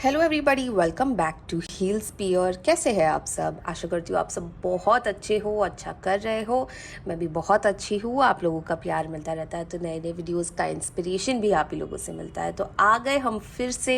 Hello everybody, welcome back to Heal Spear. कैसे हैं आप सब? आशा करती हूँ आप सब बहुत अच्छे हो, अच्छा कर रहे हो। मैं भी बहुत अच्छी हूँ। आप लोगों का प्यार मिलता रहता है तो नए नए वीडियोस का इंस्पिरेशन भी आप ही लोगों से मिलता है। तो आ गए हम फिर से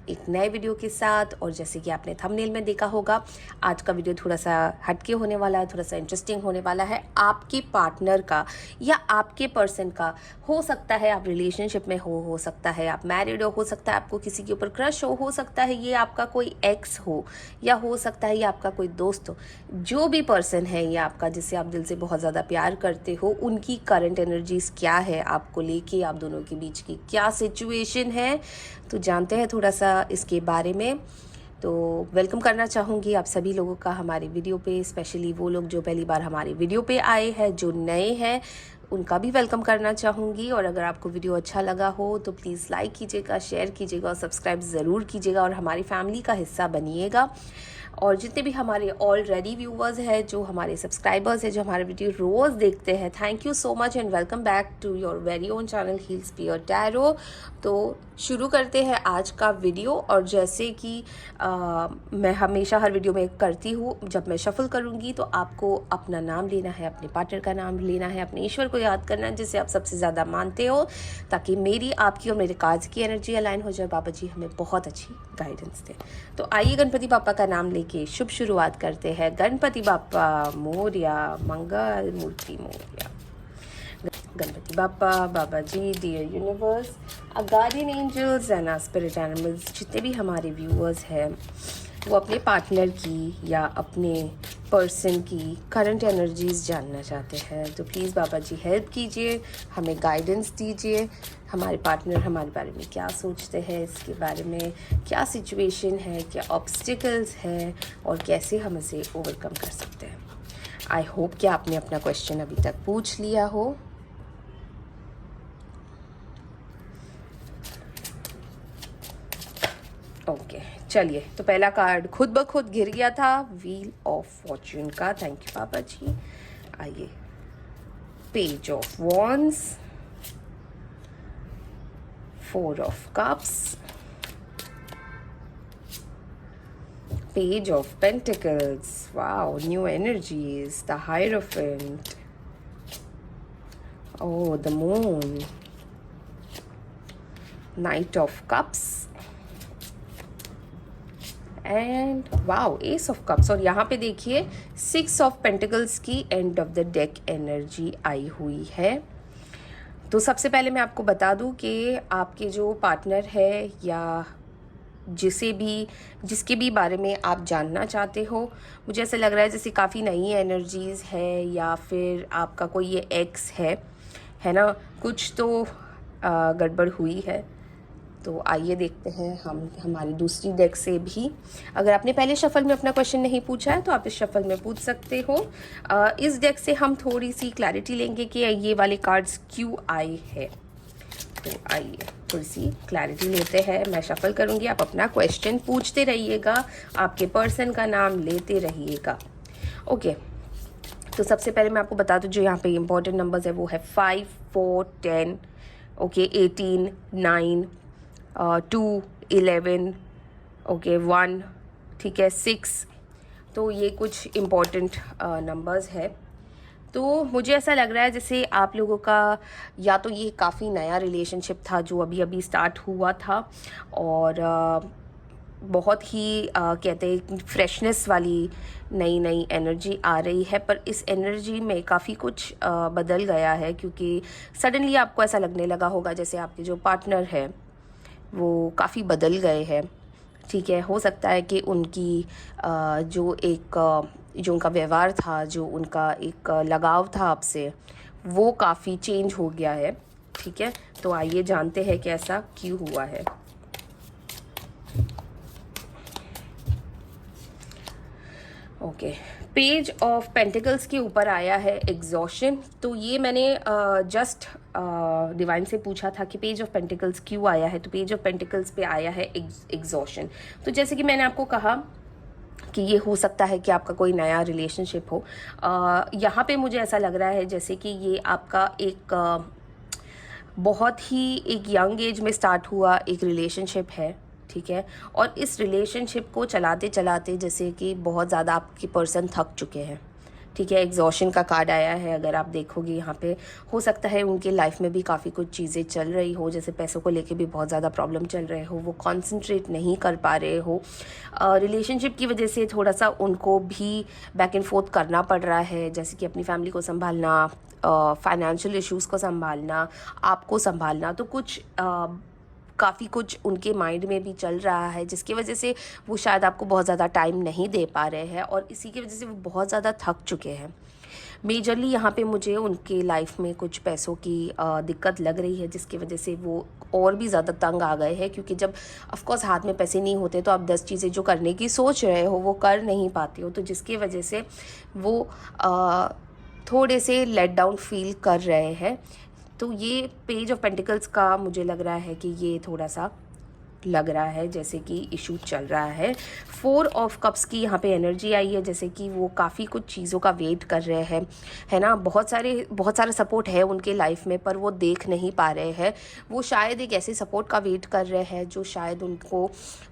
एक नए वीडियो के साथ। और जैसे कि आपने थंबनेल में देखा होगा, आज का वीडियो थोड़ा सा हटके होने वाला है, थोड़ा सा इंटरेस्टिंग होने वाला है। आपके पार्टनर का या आपके पर्सन का, हो सकता है आप रिलेशनशिप में हो सकता है आप मैरिड हो सकता है आपको किसी के ऊपर क्रश हो सकता है ये आपका कोई एक्स हो, या हो सकता है ये आपका कोई दोस्त हो। जो भी पर्सन है ये आपका, जिससे आप दिल से बहुत ज़्यादा प्यार करते हो, उनकी करंट एनर्जीज क्या है, आपको लेके आप दोनों के बीच की क्या सिचुएशन है, तो जानते हैं थोड़ा सा इसके बारे में। तो वेलकम करना चाहूँगी आप सभी लोगों का हमारे वीडियो पे, स्पेशली वो लोग जो पहली बार हमारे वीडियो पे आए हैं, जो नए हैं, उनका भी वेलकम करना चाहूँगी। और अगर आपको वीडियो अच्छा लगा हो तो प्लीज़ लाइक कीजिएगा, शेयर कीजिएगा और सब्सक्राइब ज़रूर कीजिएगा और हमारी फैमिली का हिस्सा बनिएगा। और जितने भी हमारे ऑलरेडी व्यूवर्स हैं, जो हमारे सब्सक्राइबर्स हैं, जो हमारे वीडियो रोज़ देखते हैं, thank you so much and welcome back to your very own channel Heal Spear tarot. तो शुरू करते हैं आज का वीडियो। और जैसे कि मैं हमेशा हर वीडियो में करती हूँ, जब मैं शफल करूँगी तो आपको अपना नाम लेना है, अपने पार्टनर का नाम लेना है, अपने ईश्वर को याद करना है जिसे आप सबसे ज़्यादा मानते हो, ताकि मेरी, आपकी और मेरे कार्ड्स की एनर्जी अलाइन हो जाए। बाबा जी हमें बहुत अच्छी गाइडेंस दें। तो आइए गणपति बापा का नाम लेके शुभ शुरुआत करते हैं। गणपति बापा मोरया, मंगल मूर्ति मोरया। गणपति बापा, बाबा जी, dear universe, guardian angels and spirit animals, जितने भी हमारे व्यूअर्स हैं वो अपने पार्टनर की या अपने पर्सन की करंट एनर्जीज जानना चाहते हैं, तो प्लीज़ बाबा जी हेल्प कीजिए, हमें गाइडेंस दीजिए। हमारे पार्टनर हमारे बारे में क्या सोचते हैं, इसके बारे में क्या सिचुएशन है, क्या ऑब्स्टिकल्स हैं और कैसे हम इसे ओवरकम कर सकते हैं। आई होप कि आपने अपना क्वेश्चन अभी तक पूछ लिया हो। ओके चलिए, तो पहला कार्ड खुद ब खुद गिर गया था, व्हील ऑफ फॉर्च्यून का। थैंक यू पापा जी। आइए, page of wands, four of cups, page of pentacles, wow new energies, the hierophant, oh the moon, knight of cups and wow ace of cups. और यहाँ पे देखिए सिक्स ऑफ पेंटिकल्स की end of the deck energy आई हुई है। तो सबसे पहले मैं आपको बता दूँ कि आपके जो पार्टनर है या जिसके भी बारे में आप जानना चाहते हो, मुझे ऐसा लग रहा है जैसे काफ़ी नई एनर्जीज़ है, या फिर आपका कोई ये एक्स है ना, कुछ तो गड़बड़ हुई है। तो आइए देखते हैं हम हमारी दूसरी डेक से भी। अगर आपने पहले शफल में अपना क्वेश्चन नहीं पूछा है तो आप इस शफल में पूछ सकते हो। इस डेक से हम थोड़ी सी क्लैरिटी लेंगे कि ये वाले कार्ड्स क्यों आए हैं। तो आइए थोड़ी सी क्लैरिटी लेते हैं। मैं शफल करूँगी, आप अपना क्वेश्चन पूछते रहिएगा, आपके पर्सन का नाम लेते रहिएगा। ओके, तो सबसे पहले मैं आपको बता दूं जो यहाँ पे इंपॉर्टेंट नंबर्स है वो है 5, 4, 10, ओके, 18, 9, 2, 11, ओके, 1, ठीक है, 6। तो ये कुछ इम्पॉर्टेंट नंबर्स है। तो मुझे ऐसा लग रहा है जैसे आप लोगों का या तो ये काफ़ी नया रिलेशनशिप था जो अभी अभी स्टार्ट हुआ था, और बहुत ही कहते हैं फ्रेशनेस वाली नई नई एनर्जी आ रही है। पर इस एनर्जी में काफ़ी कुछ बदल गया है, क्योंकि सडनली आपको ऐसा लगने लगा होगा जैसे आपके जो पार्टनर है वो काफ़ी बदल गए हैं। ठीक है, हो सकता है कि उनकी जो उनका व्यवहार था, जो उनका एक लगाव था आपसे, वो काफ़ी चेंज हो गया है। ठीक है, तो आइए जानते हैं कि ऐसा क्यों हुआ है। ओके, पेज ऑफ पेंटिकल्स के ऊपर आया है एग्जॉशन। तो ये मैंने जस्ट डिवाइन से पूछा था कि पेज ऑफ पेंटिकल्स क्यों आया है, तो पेज ऑफ पेंटिकल्स पे आया है एग्जॉशन। तो जैसे कि मैंने आपको कहा कि ये हो सकता है कि आपका कोई नया रिलेशनशिप हो। यहाँ पे मुझे ऐसा लग रहा है जैसे कि ये आपका एक बहुत ही एक यंग एज में स्टार्ट हुआ एक रिलेशनशिप है। ठीक है। और इस रिलेशनशिप को चलाते चलाते जैसे कि बहुत ज़्यादा आपके पर्सन थक चुके हैं, ठीक है। एग्जॉशन का कार्ड आया है, अगर आप देखोगे यहाँ पे हो सकता है उनके लाइफ में भी काफ़ी कुछ चीज़ें चल रही हो, जैसे पैसों को लेके भी बहुत ज़्यादा प्रॉब्लम चल रहे हो, वो कॉन्सेंट्रेट नहीं कर पा रहे हो, रिलेशनशिप की वजह से थोड़ा सा उनको भी बैक एंड फोर्थ करना पड़ रहा है, जैसे कि अपनी फैमिली को संभालना, फाइनेंशियल इश्यूज़ को संभालना, आपको संभालना, तो कुछ काफ़ी कुछ उनके माइंड में भी चल रहा है, जिसकी वजह से वो शायद आपको बहुत ज़्यादा टाइम नहीं दे पा रहे हैं और इसी की वजह से वो बहुत ज़्यादा थक चुके हैं। मेजरली यहाँ पे मुझे उनके लाइफ में कुछ पैसों की दिक्कत लग रही है, जिसकी वजह से वो और भी ज़्यादा तंग आ गए हैं, क्योंकि जब ऑफकोर्स हाथ में पैसे नहीं होते तो आप 10 चीज़ें जो करने की सोच रहे हो वो कर नहीं पाते हो, तो जिसकी वजह से वो थोड़े से लेट डाउन फील कर रहे हैं। तो ये पेज ऑफ पेंटिकल्स का मुझे लग रहा है कि ये थोड़ा सा लग रहा है जैसे कि इशू चल रहा है। 4 ऑफ कप्स की यहाँ पे एनर्जी आई है, जैसे कि वो काफ़ी कुछ चीज़ों का वेट कर रहे हैं, है ना। बहुत सारा सपोर्ट है उनके लाइफ में, पर वो देख नहीं पा रहे हैं। वो शायद एक ऐसे सपोर्ट का वेट कर रहे हैं जो शायद उनको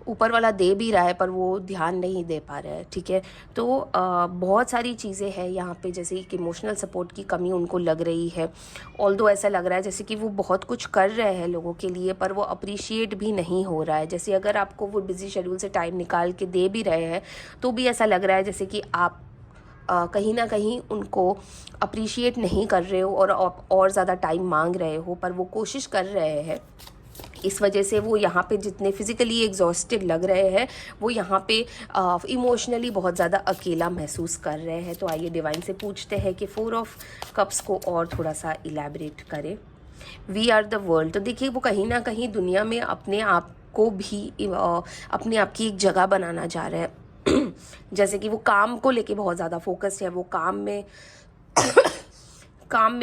ऊपर वाला दे भी रहा है, पर वो ध्यान नहीं दे पा रहे हैं, ठीक है। तो बहुत सारी चीज़ें हैं यहाँ पे, जैसे एक इमोशनल सपोर्ट की कमी उनको लग रही है। ऑल्दो ऐसा लग रहा है जैसे कि वो बहुत कुछ कर रहे हैं लोगों के लिए, पर वो अप्रिशिएट भी नहीं हो रहा है। जैसे अगर आपको वो बिजी शेड्यूल से टाइम निकाल के दे भी रहे हैं तो भी ऐसा लग रहा है जैसे कि आप कहीं ना कहीं उनको अप्रिशिएट नहीं कर रहे हो और ज़्यादा टाइम मांग रहे हो, पर वो कोशिश कर रहे हैं। इस वजह से वो यहाँ पे जितने फिज़िकली एग्जॉस्टेड लग रहे हैं, वो यहाँ पे इमोशनली बहुत ज़्यादा अकेला महसूस कर रहे हैं। तो आइए डिवाइन से पूछते हैं कि 4 ऑफ कप्स को और थोड़ा सा इलेबरेट करें। We are the world. तो देखिए वो कहीं ना कहीं दुनिया में अपने आप को भी अपने आप की एक जगह बनाना चाह रहे हैं। जैसे कि वो काम को लेके बहुत ज़्यादा फोकस्ड है, वो काम में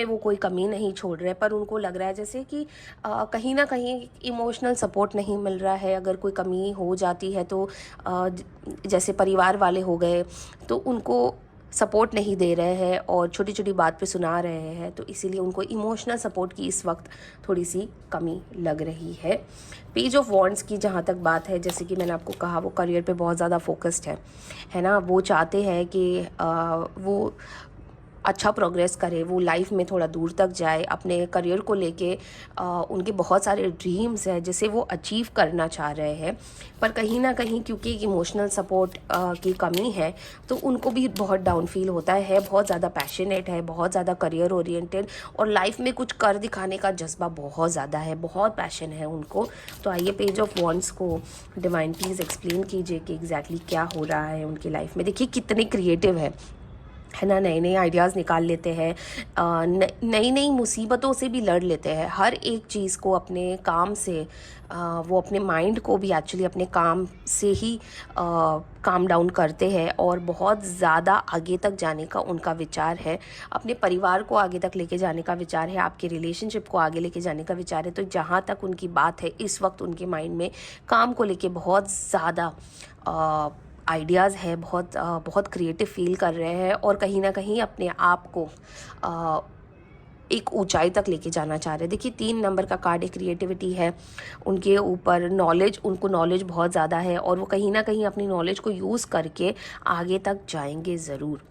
वो कोई कमी नहीं छोड़ रहे, पर उनको लग रहा है जैसे कि कहीं ना कहीं इमोशनल सपोर्ट नहीं मिल रहा है। अगर कोई कमी हो जाती है तो जैसे परिवार वाले हो गए तो उनको सपोर्ट नहीं दे रहे हैं और छोटी छोटी बात पे सुना रहे हैं, तो इसीलिए उनको इमोशनल सपोर्ट की इस वक्त थोड़ी सी कमी लग रही है। पेज ऑफ वॉन्ड्स की जहाँ तक बात है, जैसे कि मैंने आपको कहा वो करियर पे बहुत ज़्यादा फोकस्ड है ना। वो चाहते हैं कि वो अच्छा प्रोग्रेस करे, वो लाइफ में थोड़ा दूर तक जाए, अपने करियर को लेके उनके बहुत सारे ड्रीम्स हैं जिसे वो अचीव करना चाह रहे हैं, पर कहीं ना कहीं क्योंकि इमोशनल सपोर्ट की कमी है तो उनको भी बहुत डाउन फील होता है। बहुत ज़्यादा पैशनेट है, बहुत ज़्यादा करियर ओरिएंटेड और लाइफ में कुछ कर दिखाने का जज्बा बहुत ज़्यादा है, बहुत पैशन है उनको। तो आइए पेज ऑफ वॉन्ड्स को डिवाइन प्लीज़ एक्सप्लेन कीजिए कि एग्जैक्टली क्या हो रहा है उनकी लाइफ में। देखिए कितने क्रिएटिव है ना, नए नए आइडियाज़ निकाल लेते हैं, नई नई मुसीबतों से भी लड़ लेते हैं। हर एक चीज़ को अपने काम से वो अपने माइंड को भी एक्चुअली अपने काम से ही काम डाउन करते हैं और बहुत ज़्यादा आगे तक जाने का उनका विचार है, अपने परिवार को आगे तक लेके जाने का विचार है, आपके रिलेशनशिप को आगे लेके जाने का विचार है। तो जहाँ तक उनकी बात है इस वक्त उनके माइंड में काम को लेके बहुत ज़्यादा आइडियाज़ है, बहुत क्रिएटिव फील कर रहे हैं और कहीं ना कहीं अपने आप को एक ऊंचाई तक लेके जाना चाह रहे हैं। देखिए 3 नंबर का कार्ड एक क्रिएटिविटी है उनके ऊपर, उनको नॉलेज बहुत ज़्यादा है और वो कहीं ना कहीं अपनी नॉलेज को यूज़ करके आगे तक जाएंगे ज़रूर।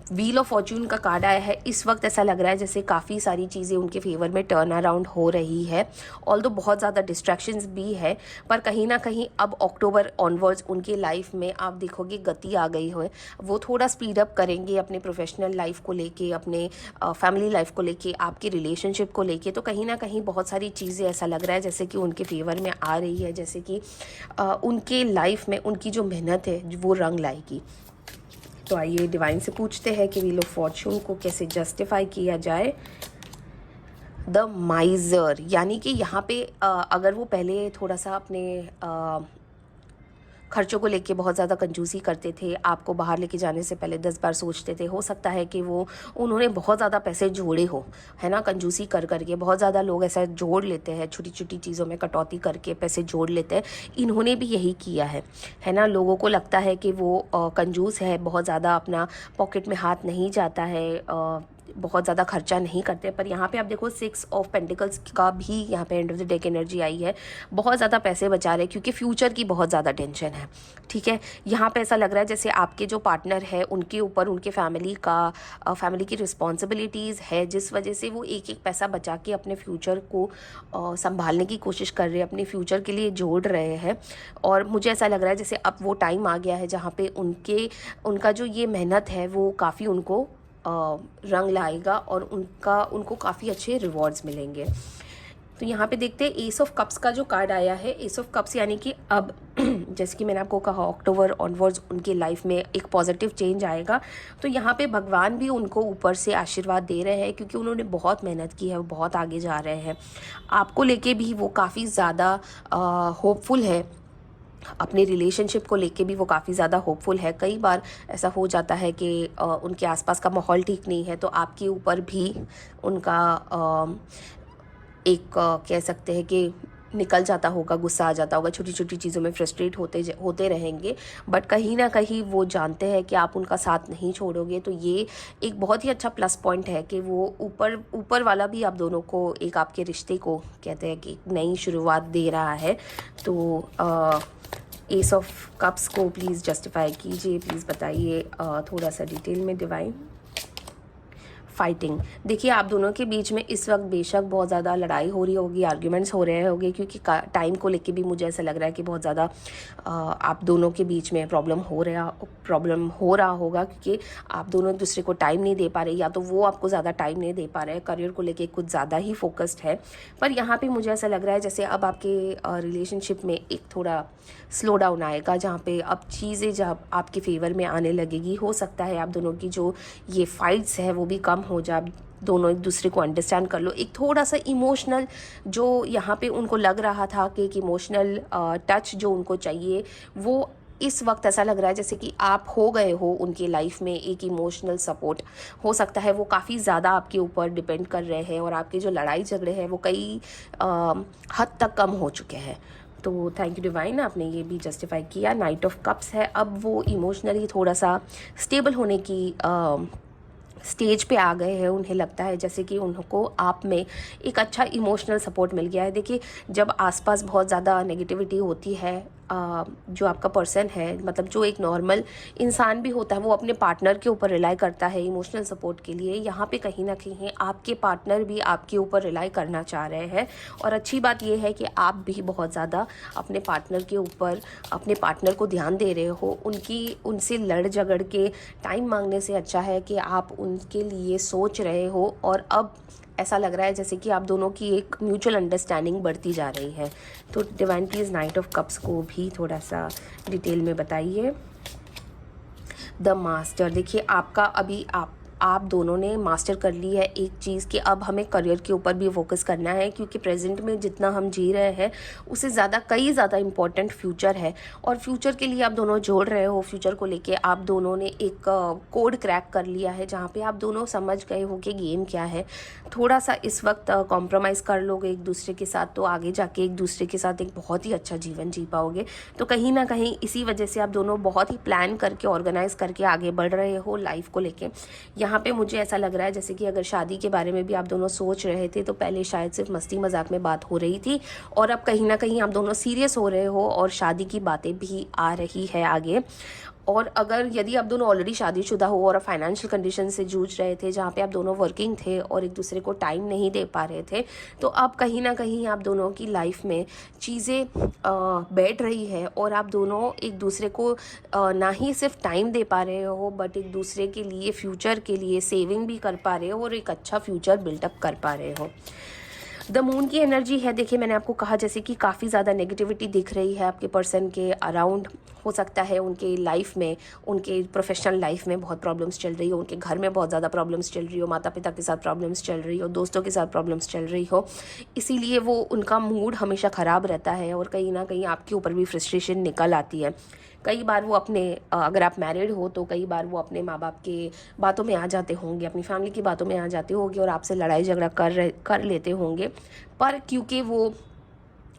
व्हील ऑफ फॉर्च्यून का कार्ड आया है। इस वक्त ऐसा लग रहा है जैसे काफ़ी सारी चीज़ें उनके फेवर में टर्न अराउंड हो रही है, ऑल्दो बहुत ज़्यादा डिस्ट्रैक्शंस भी है, पर कहीं ना कहीं अब अक्टूबर ऑनवर्ड्स उनके लाइफ में आप देखोगे गति आ गई है। वो थोड़ा स्पीड अप करेंगे अपने प्रोफेशनल लाइफ को लेके, अपने फैमिली लाइफ को लेके, आपकी रिलेशनशिप को लेके। तो कहीं ना कहीं बहुत सारी चीज़ें ऐसा लग रहा है जैसे कि उनके फेवर में आ रही है, जैसे कि उनके लाइफ में उनकी जो मेहनत है वो रंग लाएगी। तो आइए डिवाइन से पूछते हैं कि व्हील ऑफ फॉर्च्यून को कैसे जस्टिफाई किया जाए। द माइजर, यानी कि यहाँ पे अगर वो पहले थोड़ा सा अपने खर्चों को लेके बहुत ज़्यादा कंजूसी करते थे, आपको बाहर लेके जाने से पहले 10 बार सोचते थे, हो सकता है कि उन्होंने बहुत ज़्यादा पैसे जोड़े हो, है ना, कंजूसी कर करके। बहुत ज़्यादा लोग ऐसा जोड़ लेते हैं, छोटी छोटी चीज़ों में कटौती करके पैसे जोड़ लेते हैं। इन्होंने भी यही किया है ना। लोगों को लगता है कि वो कंजूस है, बहुत ज़्यादा अपना पॉकेट में हाथ नहीं जाता है, बहुत ज़्यादा खर्चा नहीं करते। पर यहाँ पे आप देखो 6 ऑफ पेंटिकल्स का भी यहाँ पे एंड ऑफ द डे की एनर्जी आई है। बहुत ज़्यादा पैसे बचा रहे क्योंकि फ्यूचर की बहुत ज़्यादा टेंशन है, ठीक है। यहाँ पे ऐसा लग रहा है जैसे आपके जो पार्टनर है उनके ऊपर उनके फैमिली की रिस्पॉन्सिबिलिटीज़ है, जिस वजह से वो एक एक पैसा बचा के अपने फ्यूचर को संभालने की कोशिश कर रहे हैं, अपने फ्यूचर के लिए जोड़ रहे हैं। और मुझे ऐसा लग रहा है जैसे अब वो टाइम आ गया है जहाँ पे उनका जो ये मेहनत है वो काफ़ी उनको रंग लाएगा और उनको काफ़ी अच्छे रिवॉर्ड्स मिलेंगे। तो यहाँ पे देखते हैं एस ऑफ कप्स का जो कार्ड आया है। एस ऑफ कप्स यानी कि अब जैसे कि मैंने आपको कहा अक्टूबर ऑनवर्ड्स उनकी लाइफ में एक पॉजिटिव चेंज आएगा। तो यहाँ पे भगवान भी उनको ऊपर से आशीर्वाद दे रहे हैं क्योंकि उन्होंने बहुत मेहनत की है, वो बहुत आगे जा रहे हैं। आपको लेके भी वो काफ़ी ज़्यादा होपफुल है, अपने रिलेशनशिप को लेके भी वो काफ़ी ज़्यादा होपफुल है। कई बार ऐसा हो जाता है कि उनके आसपास का माहौल ठीक नहीं है तो आपके ऊपर भी उनका कह सकते हैं कि निकल जाता होगा, गुस्सा आ जाता होगा, छोटी छोटी चीज़ों में फ्रस्ट्रेट होते रहेंगे। बट कहीं ना कहीं वो जानते हैं कि आप उनका साथ नहीं छोड़ोगे। तो ये एक बहुत ही अच्छा प्लस पॉइंट है कि वो ऊपर वाला भी आप दोनों को एक आपके रिश्ते को कहते हैं कि नई शुरुआत दे रहा है। तो एस ऑफ कप्स को प्लीज़ जस्टिफाई कीजिए, प्लीज़ बताइए थोड़ा सा डिटेल में डिवाइन। फाइटिंग, देखिए आप दोनों के बीच में इस वक्त बेशक बहुत ज़्यादा लड़ाई हो रही होगी, आर्ग्यूमेंट्स हो रहे होंगे क्योंकि टाइम को लेके भी मुझे ऐसा लग रहा है कि बहुत ज़्यादा आप दोनों के बीच में प्रॉब्लम हो रहा होगा क्योंकि आप दोनों एक दूसरे को टाइम नहीं दे पा रहे, या तो वो आपको ज़्यादा टाइम नहीं दे पा रहे हैं, करियर को लेके कुछ ज़्यादा ही फोकस्ड है। पर यहाँ पे मुझे ऐसा लग रहा है जैसे अब आपके रिलेशनशिप में एक थोड़ा स्लो डाउन आएगा, जहाँ पे अब चीज़ें जब आपके फेवर में आने लगेगी। हो सकता है आप दोनों की जो ये फाइट्स है वो भी कम हो जाए, आप दोनों एक दूसरे को अंडरस्टैंड कर लो। एक थोड़ा सा इमोशनल जो यहाँ पे उनको लग रहा था कि एक इमोशनल टच जो उनको चाहिए, वो इस वक्त ऐसा लग रहा है जैसे कि आप हो गए हो उनकी लाइफ में एक इमोशनल सपोर्ट। हो सकता है वो काफ़ी ज़्यादा आपके ऊपर डिपेंड कर रहे हैं और आपके जो लड़ाई झगड़े हैं वो कई हद तक कम हो चुके हैं। तो थैंक यू डिवाइन, आपने ये भी जस्टिफाई किया। नाइट ऑफ कप्स है, अब वो इमोशनली थोड़ा सा स्टेबल होने की स्टेज पे आ गए हैं। उन्हें लगता है जैसे कि उनको आप में एक अच्छा इमोशनल सपोर्ट मिल गया है। देखिए जब आसपास बहुत ज़्यादा नेगेटिविटी होती है, जो आपका पर्सन है, मतलब जो एक नॉर्मल इंसान भी होता है, वो अपने पार्टनर के ऊपर रिलाई करता है इमोशनल सपोर्ट के लिए। यहाँ पे कहीं ना कहीं आपके पार्टनर भी आपके ऊपर रिलाई करना चाह रहे हैं। और अच्छी बात यह है कि आप भी बहुत ज़्यादा अपने पार्टनर के ऊपर, अपने पार्टनर को ध्यान दे रहे हो। उनसे लड़ झगड़ के टाइम मांगने से अच्छा है कि आप उनके लिए सोच रहे हो। और अब ऐसा लग रहा है जैसे कि आप दोनों की एक म्यूचुअल अंडरस्टैंडिंग बढ़ती जा रही है। तो divine please night of cups को भी थोड़ा सा डिटेल में बताइए। द मास्टर, देखिए आपका अभी आप दोनों ने मास्टर कर ली है एक चीज़ कि अब हमें करियर के ऊपर भी फोकस करना है क्योंकि प्रेजेंट में जितना हम जी रहे हैं उससे कई ज़्यादा इम्पोर्टेंट फ्यूचर है। और फ्यूचर के लिए आप दोनों जोड़ रहे हो। फ्यूचर को लेके आप दोनों ने एक कोड क्रैक कर लिया है जहाँ पे आप दोनों समझ गए हो कि गेम क्या है। थोड़ा सा इस वक्त कॉम्प्रोमाइज़ कर लोगे एक दूसरे के साथ तो आगे जाके एक दूसरे के साथ एक बहुत ही अच्छा जीवन जी पाओगे। तो कहीं ना कहीं इसी वजह से आप दोनों बहुत ही प्लान करके, ऑर्गेनाइज करके आगे बढ़ रहे हो लाइफ को लेके। यहाँ पे मुझे ऐसा लग रहा है जैसे कि अगर शादी के बारे में भी आप दोनों सोच रहे थे तो पहले शायद सिर्फ मस्ती मजाक में बात हो रही थी, और अब कहीं ना कहीं आप दोनों सीरियस हो रहे हो और शादी की बातें भी आ रही है आगे। और यदि आप दोनों ऑलरेडी शादीशुदा हो और फाइनेंशियल कंडीशन से जूझ रहे थे जहाँ पे आप दोनों वर्किंग थे और एक दूसरे को टाइम नहीं दे पा रहे थे, तो अब कहीं ना कहीं आप दोनों की लाइफ में चीज़ें बैठ रही है और आप दोनों एक दूसरे को ना ही सिर्फ टाइम दे पा रहे हो बट एक दूसरे के लिए, फ्यूचर के लिए सेविंग भी कर पा रहे हो और एक अच्छा फ्यूचर बिल्डअप कर पा रहे हो। द मून की एनर्जी है, देखिए मैंने आपको कहा जैसे कि काफ़ी ज़्यादा नेगेटिविटी दिख रही है आपके पर्सन के अराउंड। हो सकता है उनके लाइफ में, उनके प्रोफेशनल लाइफ में बहुत प्रॉब्लम्स चल रही हो, उनके घर में बहुत ज़्यादा प्रॉब्लम्स चल रही हो, माता पिता के साथ प्रॉब्लम्स चल रही हो, दोस्तों के साथ प्रॉब्लम्स चल रही हो, इसीलिए वो उनका मूड हमेशा ख़राब रहता है और कहीं ना कहीं आपके ऊपर भी फ्रस्ट्रेशन निकल आती है। कई बार वो अगर आप मैरिड हो तो कई बार वो अपने माँ बाप के बातों में आ जाते होंगे, अपनी फैमिली की बातों में आ जाते होंगे और आपसे लड़ाई झगड़ा कर लेते होंगे। पर क्योंकि वो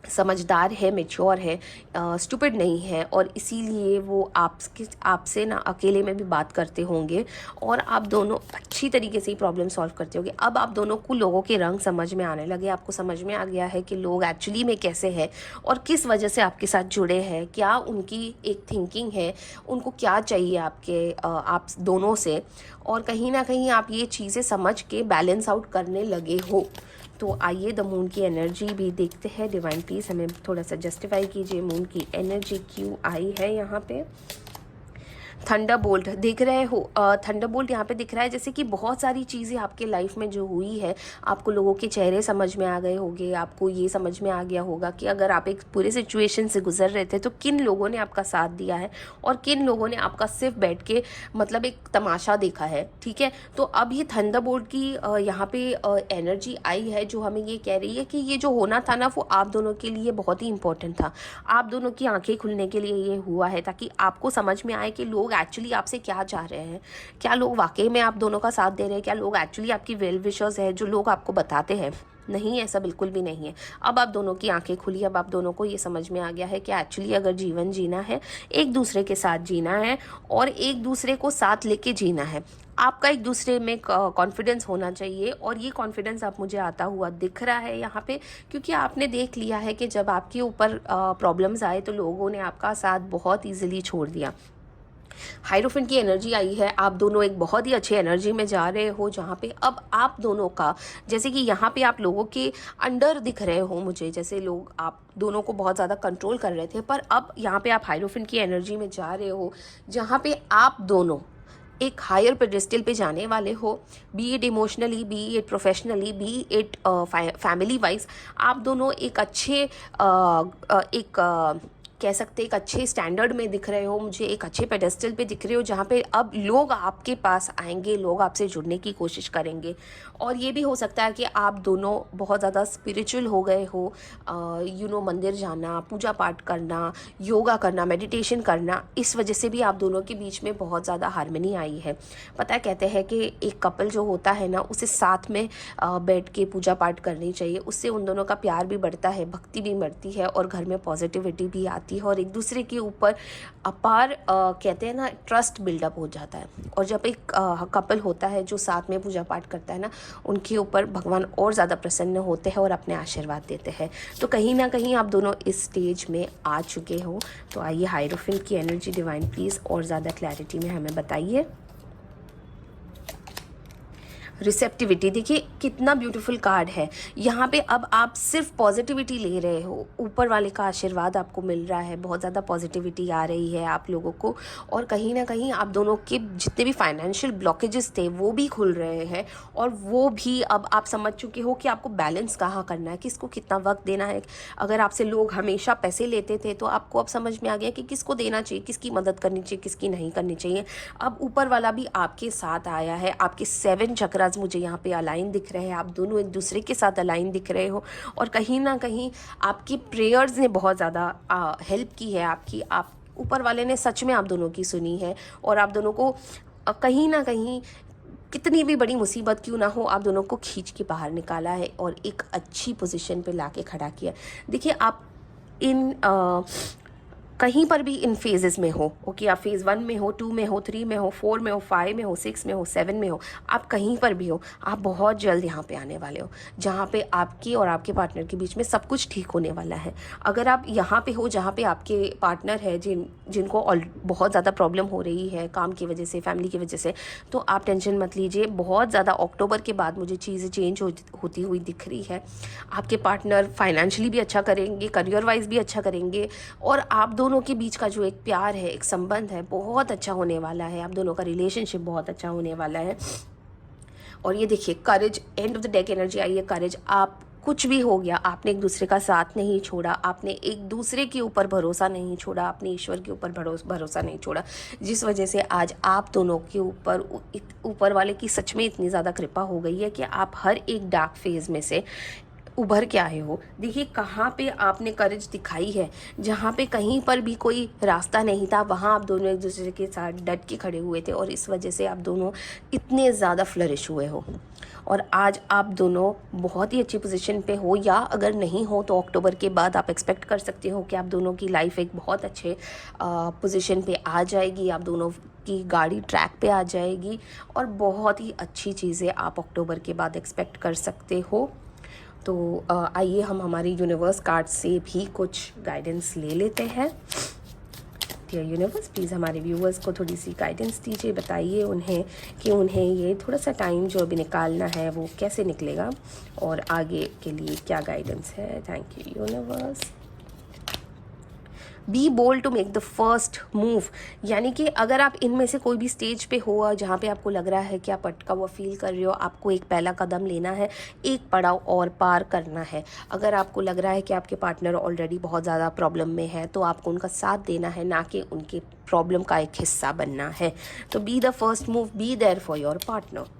समझदार है, मैच्योर है, स्टूपिड नहीं है, और इसीलिए वो आपसे ना अकेले में भी बात करते होंगे और आप दोनों अच्छी तरीके से ही प्रॉब्लम सॉल्व करते होंगे। अब आप दोनों को लोगों के रंग समझ में आने लगे, आपको समझ में आ गया है कि लोग एक्चुअली में कैसे हैं और किस वजह से आपके साथ जुड़े हैं, क्या उनकी एक थिंकिंग है, उनको क्या चाहिए आप दोनों से, और कहीं ना कहीं आप ये चीज़ें समझ के बैलेंस आउट करने लगे हो। तो आइए द मून की एनर्जी भी देखते हैं। डिवाइन प्लीज हमें थोड़ा सा जस्टिफाई कीजिए, मून की एनर्जी क्यों आई है यहाँ पे। थंडर बोल्ट दिख रहे हो, थंडर बोल्ट यहाँ पे दिख रहा है, जैसे कि बहुत सारी चीज़ें आपके लाइफ में जो हुई है, आपको लोगों के चेहरे समझ में आ गए होंगे, आपको ये समझ में आ गया होगा कि अगर आप एक पूरे सिचुएशन से गुजर रहे थे तो किन लोगों ने आपका साथ दिया है और किन लोगों ने आपका सिर्फ बैठ के मतलब एक तमाशा देखा है। ठीक है, तो अब ये थंडर बोल्ट की यहाँ पे एनर्जी आई है जो हमें ये कह रही है कि ये जो होना था ना वो आप दोनों के लिए बहुत ही इंपॉर्टेंट था, आप दोनों की आंखें खुलने के लिए ये हुआ है, ताकि आपको समझ में आए कि लोग एक्चुअली आपसे क्या चाह रहे हैं, क्या लोग वाकई में आप दोनों का साथ दे रहे हैं, क्या लोग एक्चुअली आपकी वेल विशर्स है जो लोग आपको बताते हैं। नहीं, ऐसा बिल्कुल भी नहीं है। अब आप दोनों की आंखें खुली, अब आप दोनों को ये समझ में आ गया है कि एक्चुअली अगर जीवन जीना है, एक दूसरे के साथ जीना है और एक दूसरे को साथ लेके जीना है, आपका एक दूसरे में कॉन्फिडेंस होना चाहिए। और ये कॉन्फिडेंस आप मुझे आता हुआ दिख रहा है यहाँ पे, क्योंकि आपने देख लिया है कि जब आपके ऊपर प्रॉब्लम्स आए तो लोगों ने आपका साथ बहुत ईजिली छोड़ दिया। हाइरोफेंट की एनर्जी आई है, आप दोनों एक बहुत ही अच्छी एनर्जी में जा रहे हो, जहाँ पे अब आप दोनों का, जैसे कि यहाँ पे आप लोगों के अंडर दिख रहे हो मुझे, जैसे लोग आप दोनों को बहुत ज़्यादा कंट्रोल कर रहे थे, पर अब यहाँ पे आप हाइरोफेंट की एनर्जी में जा रहे हो जहाँ पे आप दोनों एक हायर पेडेस्टल पे जाने वाले हो, B it emotionally, B it professionally, B it family wise. आप दोनों एक अच्छे कह सकते एक अच्छे स्टैंडर्ड में दिख रहे हो मुझे, एक अच्छे पेडेस्टल पे दिख रहे हो, जहाँ पे अब लोग आपके पास आएंगे, लोग आपसे जुड़ने की कोशिश करेंगे। और ये भी हो सकता है कि आप दोनों बहुत ज़्यादा स्पिरिचुअल हो गए हो, मंदिर जाना, पूजा पाठ करना, योगा करना, मेडिटेशन करना, इस वजह से भी आप दोनों के बीच में बहुत ज़्यादा हार्मनी आई है। पता है, कहते हैं कि एक कपल जो होता है ना, उसे साथ में बैठ के पूजा पाठ करनी चाहिए, उससे उन दोनों का प्यार भी बढ़ता है, भक्ति भी बढ़ती है और घर में पॉजिटिविटी भी आती है और एक दूसरे के ऊपर अपार कहते हैं ना ट्रस्ट बिल्डअप हो जाता है। और जब एक कपल होता है जो साथ में पूजा पाठ करता है ना, उनके ऊपर भगवान और ज़्यादा प्रसन्न होते हैं और अपने आशीर्वाद देते हैं। तो कहीं ना कहीं आप दोनों इस स्टेज में आ चुके हो। तो आइए हाइरोफेंट की एनर्जी डिवाइन प्लीज़ और ज़्यादा क्लैरिटी में हमें बताइए। रिसेप्टिविटी, देखिए कितना ब्यूटीफुल कार्ड है यहाँ पे। अब आप सिर्फ पॉजिटिविटी ले रहे हो, ऊपर वाले का आशीर्वाद आपको मिल रहा है, बहुत ज़्यादा पॉजिटिविटी आ रही है आप लोगों को, और कहीं ना कहीं आप दोनों के जितने भी फाइनेंशियल ब्लॉकेजेस थे वो भी खुल रहे हैं, और वो भी अब आप समझ चुके हो कि आपको बैलेंस कहाँ करना है, किसको कितना वक्त देना है। अगर आपसे लोग हमेशा पैसे लेते थे तो आपको अब समझ में आ गया कि किसको देना चाहिए, किसकी मदद करनी चाहिए, किसकी नहीं करनी चाहिए। अब ऊपर वाला भी आपके साथ आया है, आपके 7 चक्रास मुझे यहाँ पे अलाइन दिख रहे हैं, आप दोनों एक दूसरे के साथ अलाइन दिख रहे हो, और कहीं ना कहीं आपकी प्रेयर्स ने बहुत ज़्यादा हेल्प की है आपकी। आप ऊपर वाले ने सच में आप दोनों की सुनी है, और आप दोनों को कहीं ना कहीं कितनी भी बड़ी मुसीबत क्यों ना हो, आप दोनों को खींच के बाहर निकाला है और एक अच्छी पोजीशन पे लाके खड़ा किया। देखिए आप इन कहीं पर भी इन फेजेस में हो, ओके, आप फेज़ 1 में हो, 2 में हो, 3 में हो, 4 में हो, 5 में हो, 6 में हो, 7 में हो, आप कहीं पर भी हो, आप बहुत जल्द यहाँ पे आने वाले हो जहाँ पे आपकी और आपके पार्टनर के बीच में सब कुछ ठीक होने वाला है। अगर आप यहाँ पे हो जहाँ पे आपके पार्टनर है जिनको बहुत ज़्यादा प्रॉब्लम हो रही है काम की वजह से, फैमिली की वजह से, तो आप टेंशन मत लीजिए। बहुत ज़्यादा अक्टूबर के बाद मुझे चीज़ें चेंज होती हुई दिख रही है। आपके पार्टनर फाइनेंशियली भी अच्छा करेंगे, करियर वाइज भी अच्छा करेंगे, और आप दोनों के बीच का जो एक प्यार है, एक संबंध है, बहुत अच्छा होने वाला है। आप दोनों का रिलेशनशिप बहुत अच्छा होने वाला है। और ये देखिए courage, end of the deck energy आई है, करेज। आप कुछ भी हो गया, आपने एक दूसरे का साथ नहीं छोड़ा, आपने एक दूसरे के ऊपर भरोसा नहीं छोड़ा, आपने ईश्वर के ऊपर भरोसा नहीं छोड़ा, जिस वजह से आज आप दोनों के ऊपर वाले की सच में इतनी ज़्यादा कृपा हो गई है कि आप हर एक डार्क फेज में से उभर के आए हो। देखिए कहाँ पे आपने करेज दिखाई है, जहाँ पे कहीं पर भी कोई रास्ता नहीं था वहाँ आप दोनों एक दूसरे के साथ डट के खड़े हुए थे और इस वजह से आप दोनों इतने ज़्यादा फ्लरिश हुए हो। और आज आप दोनों बहुत ही अच्छी पोजीशन पे हो, या अगर नहीं हो तो अक्टूबर के बाद आप एक्सपेक्ट कर सकते हो कि आप दोनों की लाइफ एक बहुत अच्छे पोजीशन पे आ जाएगी, आप दोनों की गाड़ी ट्रैक पे आ जाएगी और बहुत ही अच्छी चीज़ें आप अक्टूबर के बाद एक्सपेक्ट कर सकते हो। तो आइए हम हमारे यूनिवर्स कार्ड से भी कुछ गाइडेंस ले लेते हैं। डियर यूनिवर्स, प्लीज़ हमारे व्यूअर्स को थोड़ी सी गाइडेंस दीजिए, बताइए उन्हें कि उन्हें ये थोड़ा सा टाइम जो अभी निकालना है वो कैसे निकलेगा और आगे के लिए क्या गाइडेंस है। Thank you universe. Be bold to make the first move, यानी कि अगर आप इनमें से कोई भी स्टेज पे हो जहाँ पे आपको लग रहा है कि आप अटका हुआ फील कर रहे हो, आपको एक पहला कदम लेना है, एक पड़ाव और पार करना है। अगर आपको लग रहा है कि आपके पार्टनर ऑलरेडी बहुत ज़्यादा प्रॉब्लम में है तो आपको उनका साथ देना है, ना कि उनके प्रॉब्लम का एक हिस्सा बनना है। तो be the first move, be there for your partner.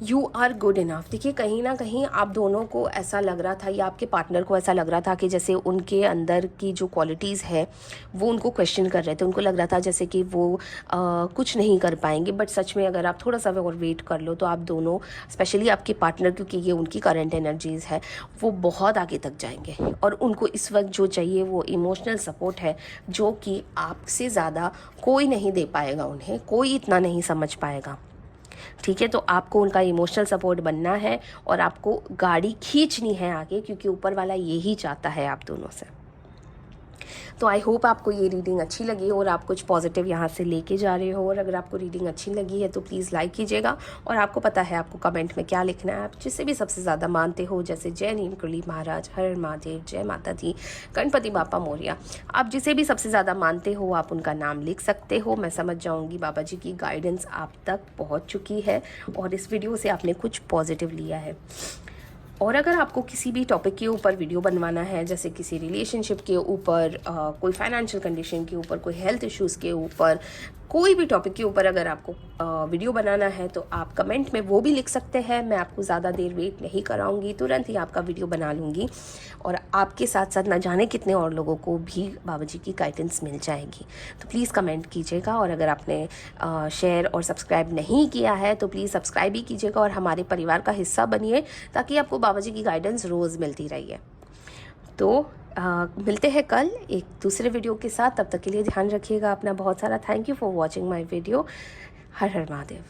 You are good enough. देखिए कहीं ना कहीं आप दोनों को ऐसा लग रहा था या आपके पार्टनर को ऐसा लग रहा था कि जैसे उनके अंदर की जो क्वालिटीज़ है वो उनको क्वेश्चन कर रहे थे, उनको लग रहा था जैसे कि वो कुछ नहीं कर पाएंगे। बट सच में अगर आप थोड़ा सा और वेट कर लो तो आप दोनों, स्पेशली आपके पार्टनर, क्योंकि ये उनकी करंट एनर्जीज़ है, वो बहुत आगे तक जाएंगे और उनको इस वक्त जो चाहिए वो इमोशनल सपोर्ट है, जो कि आपसे ज़्यादा कोई नहीं दे पाएगा, उन्हें कोई इतना नहीं समझ पाएगा। ठीक है, तो आपको उनका इमोशनल सपोर्ट बनना है और आपको गाड़ी खींचनी है आगे, क्योंकि ऊपर वाला यही चाहता है आप दोनों से। तो आई होप आपको ये रीडिंग अच्छी लगी और आप कुछ पॉजिटिव यहाँ से लेके जा रहे हो। और अगर आपको रीडिंग अच्छी लगी है तो प्लीज़ लाइक कीजिएगा और आपको पता है आपको कमेंट में क्या लिखना है। आप जिसे भी सबसे ज़्यादा मानते हो, जैसे जय नीलकंठी महाराज, हर महादेव, जय माता दी, गणपति बापा मोरिया, आप जिसे भी सबसे ज़्यादा मानते हो आप उनका नाम लिख सकते हो। मैं समझ जाऊँगी बाबा जी की गाइडेंस आप तक पहुँच चुकी है और इस वीडियो से आपने कुछ पॉजिटिव लिया है। और अगर आपको किसी भी टॉपिक के ऊपर वीडियो बनवाना है, जैसे किसी रिलेशनशिप के ऊपर, कोई फाइनेंशियल कंडीशन के ऊपर, कोई हेल्थ इश्यूज़ के ऊपर, कोई भी टॉपिक के ऊपर अगर आपको वीडियो बनाना है तो आप कमेंट में वो भी लिख सकते हैं। मैं आपको ज़्यादा देर वेट नहीं कराऊंगी, तुरंत ही आपका वीडियो बना लूँगी और आपके साथ साथ ना जाने कितने और लोगों को भी बाबा जी की गाइडेंस मिल जाएगी। तो प्लीज़ कमेंट कीजिएगा और अगर आपने शेयर और सब्सक्राइब नहीं किया है तो प्लीज़ सब्सक्राइब ही कीजिएगा और हमारे परिवार का हिस्सा बनिए, ताकि आपको बाबा जी की गाइडेंस रोज़ मिलती रही है। तो मिलते हैं कल एक दूसरे वीडियो के साथ। तब तक के लिए ध्यान रखिएगा अपना बहुत सारा। Thank you for watching my video. Her her Mahadev.